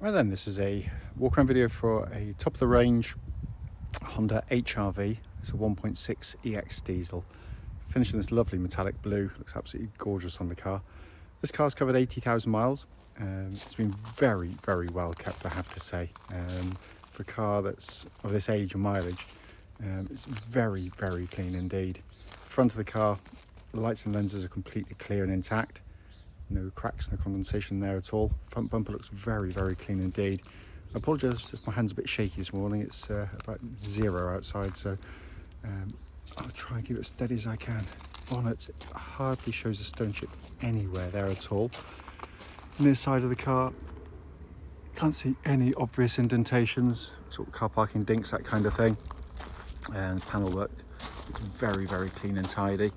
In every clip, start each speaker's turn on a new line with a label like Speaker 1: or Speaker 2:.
Speaker 1: Right then, this is a walk around video for a top of the range Honda HR-V. It's a 1.6 EX diesel. Finished in this lovely metallic blue, looks absolutely gorgeous on the car. This car's covered 80,000 miles. It's been very, very well kept, I have to say. For a car that's of this age and mileage, it's very, very clean indeed. Front of the car, the lights and lenses are completely clear and intact. No cracks, no condensation there at all. Front bumper looks very, very clean indeed. I apologise if my hand's a bit shaky this morning. It's about 0 outside, so I'll try and keep it as steady as I can. Bonnet hardly shows a stone chip anywhere there at all. Near side of the car, can't see any obvious indentations, sort of car parking dinks, that kind of thing. And panel work looks very, very clean and tidy.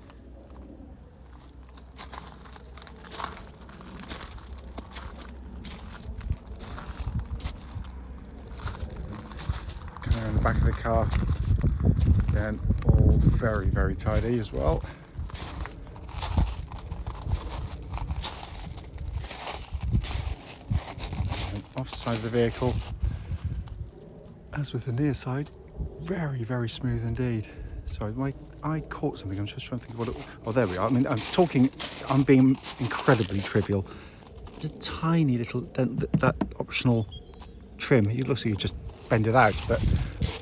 Speaker 1: Around the back of the car, again, all very, very tidy as well. And off the side of the vehicle, as with the near side, very, very smooth indeed. Sorry, I caught something. I'm just trying to think of what it. Oh, there we are. I mean, I'm being incredibly trivial. It's a tiny little dent, that optional trim. It looks like you just bend it out, but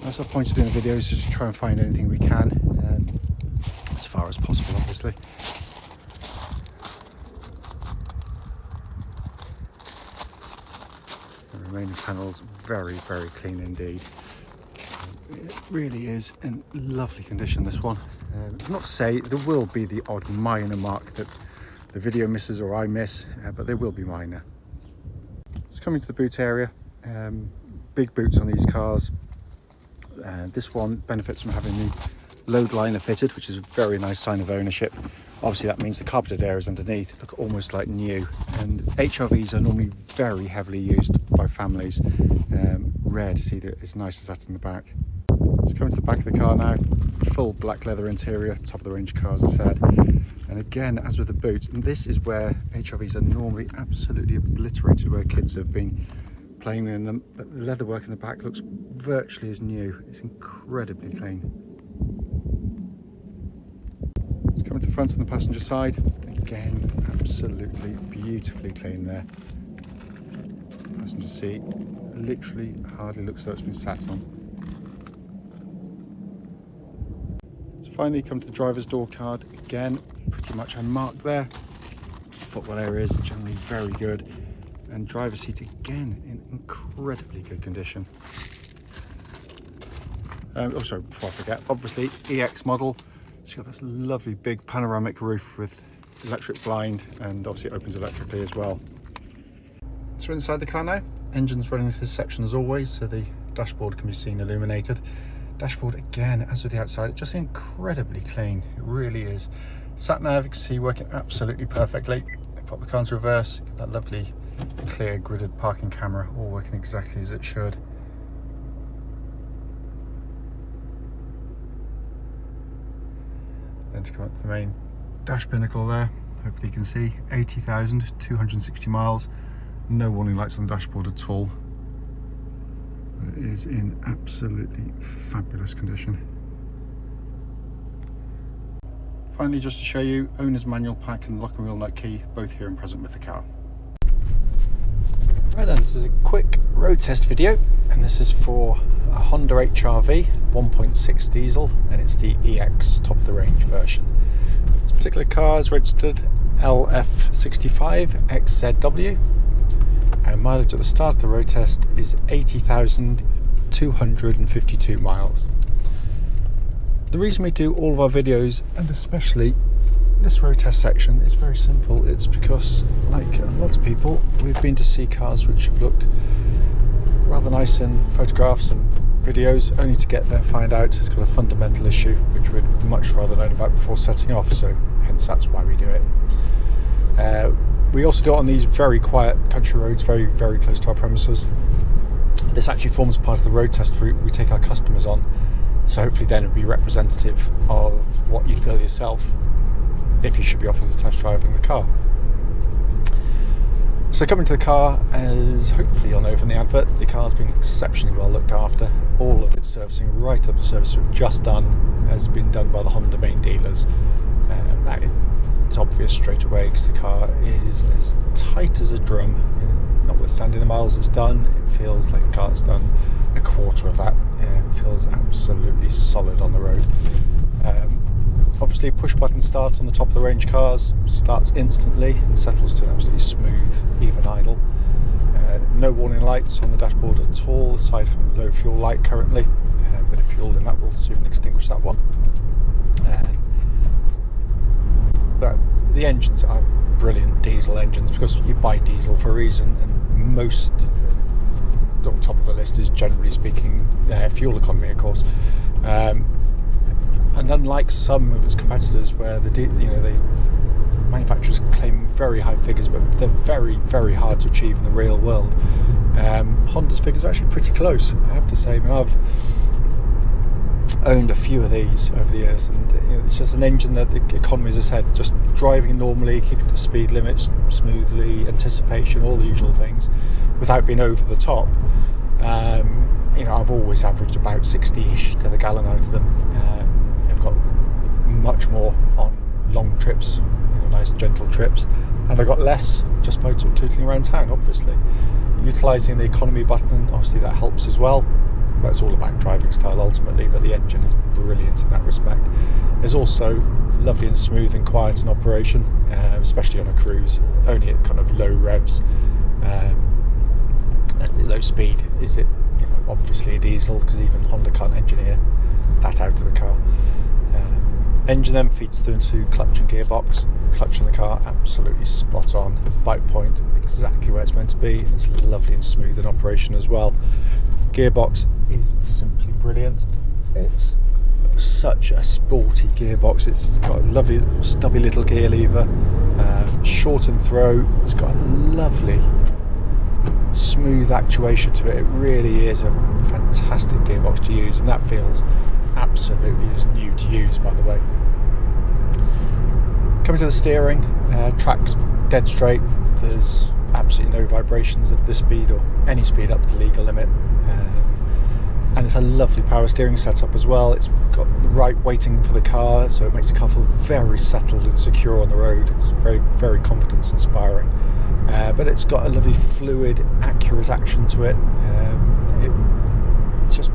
Speaker 1: that's the point of doing the video, is just to try and find anything we can, as far as possible, obviously. The remaining panels very, very clean indeed. It really is in lovely condition, this one. Not to say there will be the odd minor mark that the video misses or I miss, but they will be minor. It's coming to the boot area. Big boots on these cars. This one benefits from having the load liner fitted, which is a very nice sign of ownership. Obviously that means the carpeted areas underneath look almost like new, and HR-Vs are normally very heavily used by families. Rare to see that as nice as that in the back. Let's come to the back of the car now. Full black leather interior, top of the range car, as I said. And again, as with the boot, and this is where HR-Vs are normally absolutely obliterated, where kids have been playing in them, but the leatherwork in the back looks virtually as new. It's incredibly clean. Let's come to the front on the passenger side. Again, absolutely beautifully clean there. Passenger seat literally hardly looks like it's been sat on. Let's finally come to the driver's door card. Again, pretty much unmarked there. Footwell area is generally very good. And driver's seat again in incredibly good condition. Oh, sorry, before I forget, obviously EX model. It's got this lovely big panoramic roof with electric blind, and obviously it opens electrically as well. So we're inside the car now. Engine's running this section as always, so the dashboard can be seen illuminated. Dashboard again, as with the outside, just incredibly clean. It really is. Sat nav, you can see, working absolutely perfectly. Pop the car into reverse, get that lovely clear gridded parking camera, all working exactly as it should. Then to come up to the main dash pinnacle there, hopefully you can see 80,260 miles. No warning lights on the dashboard at all. It is in absolutely fabulous condition. Finally, just to show you, owner's manual pack and lock and wheel nut key, both here and present with the car. Right then, this is a quick road test video, and this is for a Honda HR-V 1.6 diesel, and it's the EX top of the range version. This particular car is registered LF65XZW, and mileage at the start of the road test is 80,252 miles. The reason we do all of our videos, and especially this road test section, is very simple. It's because, like a lot of people, we've been to see cars which have looked rather nice in photographs and videos, only to get there and find out it's got a fundamental issue which we'd much rather known about before setting off, so hence that's why we do it. We also do it on these very quiet country roads, very, very close to our premises. This actually forms part of the road test route we take our customers on, so hopefully then it would be representative of what you'd feel yourself if you should be offered a test drive in the car. So coming to the car as hopefully you'll know from the advert, the car's been exceptionally well looked after. All of its servicing, right up the service we've just done, has been done by the Honda main dealers. That is obvious straight away because the car is as tight as a drum. Notwithstanding the miles it's done, it feels like a car that's done a quarter of that. It feels absolutely solid on the road. Obviously, push button start on the top of the range cars, starts instantly and settles to an absolutely smooth, even idle. No warning lights on the dashboard at all, aside from the low fuel light currently. A bit of fuel in that will soon extinguish that one. But the engines are brilliant diesel engines, because you buy diesel for a reason, and most on top of the list is, generally speaking, fuel economy, of course. And unlike some of its competitors, where the manufacturers claim very high figures, but they're very, very hard to achieve in the real world, Honda's figures are actually pretty close, I have to say. I mean, I've owned a few of these over the years, and it's just an engine that the economy, as I said, just driving normally, keeping the speed limits smoothly, anticipation, all the usual things, without being over the top. I've always averaged about 60-ish to the gallon out of them. I've got much more on long trips, nice gentle trips, and I got less just by tootling around town. Obviously, utilising the economy button, obviously that helps as well. But it's all about driving style ultimately, but the engine is brilliant in that respect. It's also lovely and smooth and quiet in operation, especially on a cruise, only at kind of low revs. At low speed, is it obviously a diesel, because even Honda can't engineer that out of the car. Engine then feeds through into clutch and gearbox. Clutch in the car absolutely spot on, bite point exactly where it's meant to be. It's lovely and smooth in operation as well. Gearbox is simply brilliant. It's such a sporty gearbox. It's got a lovely stubby little gear lever, short in throw. It's got a lovely smooth actuation to it. It really is a fantastic gearbox to use, and that feels absolutely as new to use, by the way. Coming to the steering, track's dead straight. There's absolutely no vibrations at this speed or any speed up to the legal limit, and it's a lovely power steering setup as well. It's got the right weighting for the car, so it makes the car feel very settled and secure on the road. It's very, very confidence inspiring, but it's got a lovely fluid, accurate action to it. It's just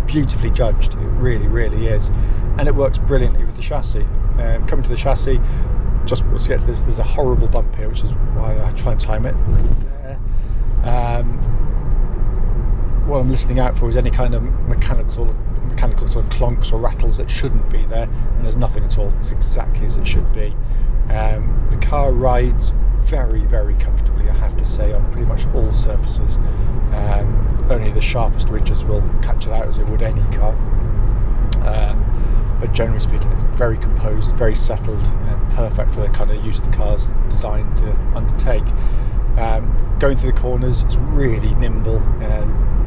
Speaker 1: beautifully judged. It really, really is, and it works brilliantly with the chassis. Coming to the chassis, just let's get to this. There's a horrible bump here, which is why I try and time it there. What I'm listening out for is any kind of mechanical sort of clonks or rattles that shouldn't be there, and there's nothing at all. It's exactly as it should be. The car rides very, very comfortably, I have to say, on pretty much all surfaces. Only the sharpest ridges will catch it out, as it would any car. But generally speaking, it's very composed, very settled, and perfect for the kind of use the car's designed to undertake. Going through the corners, it's really nimble,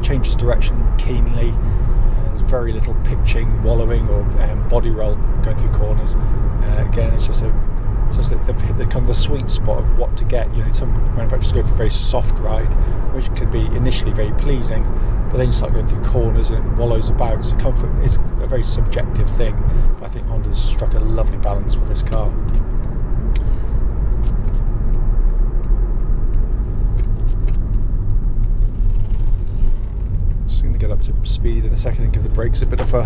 Speaker 1: changes direction keenly. There's very little pitching, wallowing, or body roll going through corners. Again, it's just the kind of the sweet spot of what to get. Some manufacturers go for a very soft ride, which can be initially very pleasing, but then you start going through corners and it wallows about. So comfort is a very subjective thing, but I think Honda's struck a lovely balance with this car. Just going to get up to speed in a second and give the brakes a bit of a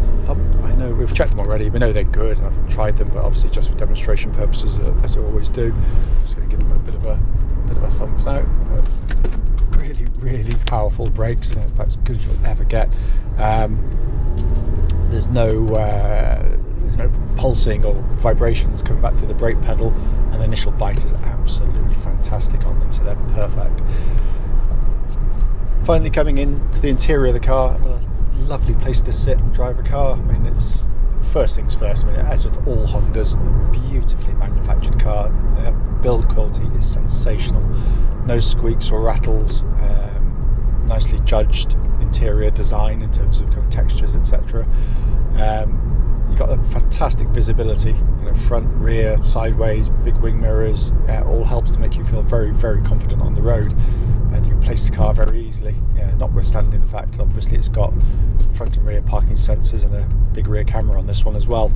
Speaker 1: thump. I know we've checked them already, we know they're good and I've tried them, but obviously just for demonstration purposes, as I always do. I'm just going to give them a bit of a thump now. Really, really powerful brakes, about as good as you'll ever get. There's no pulsing or vibrations coming back through the brake pedal, and the initial bite is absolutely fantastic on them, so they're perfect. Finally, coming into the interior of the car, lovely place to sit and drive a car. I mean, it's first things first. I mean, as with all Hondas, a beautifully manufactured car. Build quality is sensational. No squeaks or rattles. Nicely judged interior design in terms of kind of textures, etc. You've got a fantastic visibility. Front, rear, sideways, big wing mirrors. All helps to make you feel very, very confident on the road. And you replace the car very easily, notwithstanding the fact that obviously it's got front and rear parking sensors and a big rear camera on this one as well.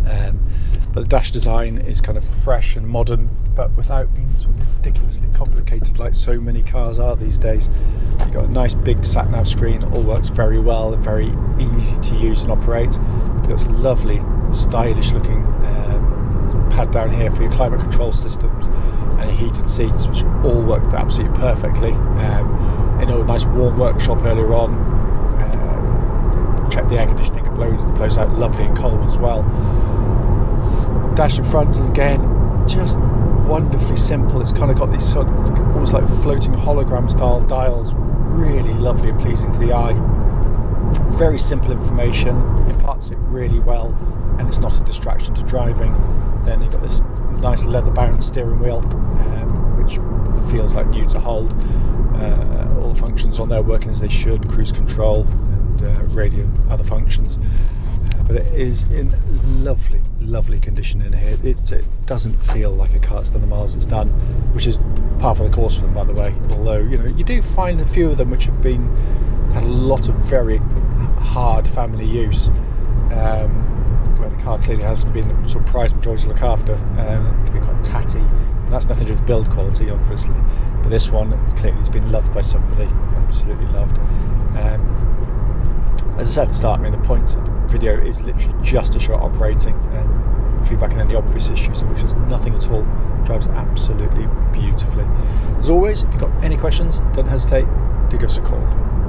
Speaker 1: But the dash design is kind of fresh and modern, but without being sort of ridiculously complicated like so many cars are these days. You've got a nice big sat-nav screen, all works very well and very easy to use and operate. You've got some lovely, stylish looking pad down here for your climate control systems and your heated seats, which all work absolutely perfectly. In a nice warm workshop earlier on, check the air conditioning, it blows out lovely and cold as well. Dash in front is again just wonderfully simple. It's kind of got these sort of almost like floating hologram style dials, really lovely and pleasing to the eye. Very simple information, imparts it really well, and it's not a distraction to driving. Then you've got this nice leather bound steering wheel, which feels like new to hold. All the functions on there working as they should, cruise control and radio and other functions. But it is in lovely condition in here. It doesn't feel like a car that's done the miles it's done, which is par for the course for them, by the way. Although, you do find a few of them which have had a lot of very hard family use, where the car clearly hasn't been the sort of pride and joy to look after. It can be quite tatty, and that's nothing to do with build quality, obviously. But this one clearly has been loved by somebody, absolutely loved. As I said at the start, the point of the video is literally just to show it operating and feedback on any obvious issues, which is nothing at all. Drives absolutely beautifully. As always, if you've got any questions, don't hesitate, do give us a call.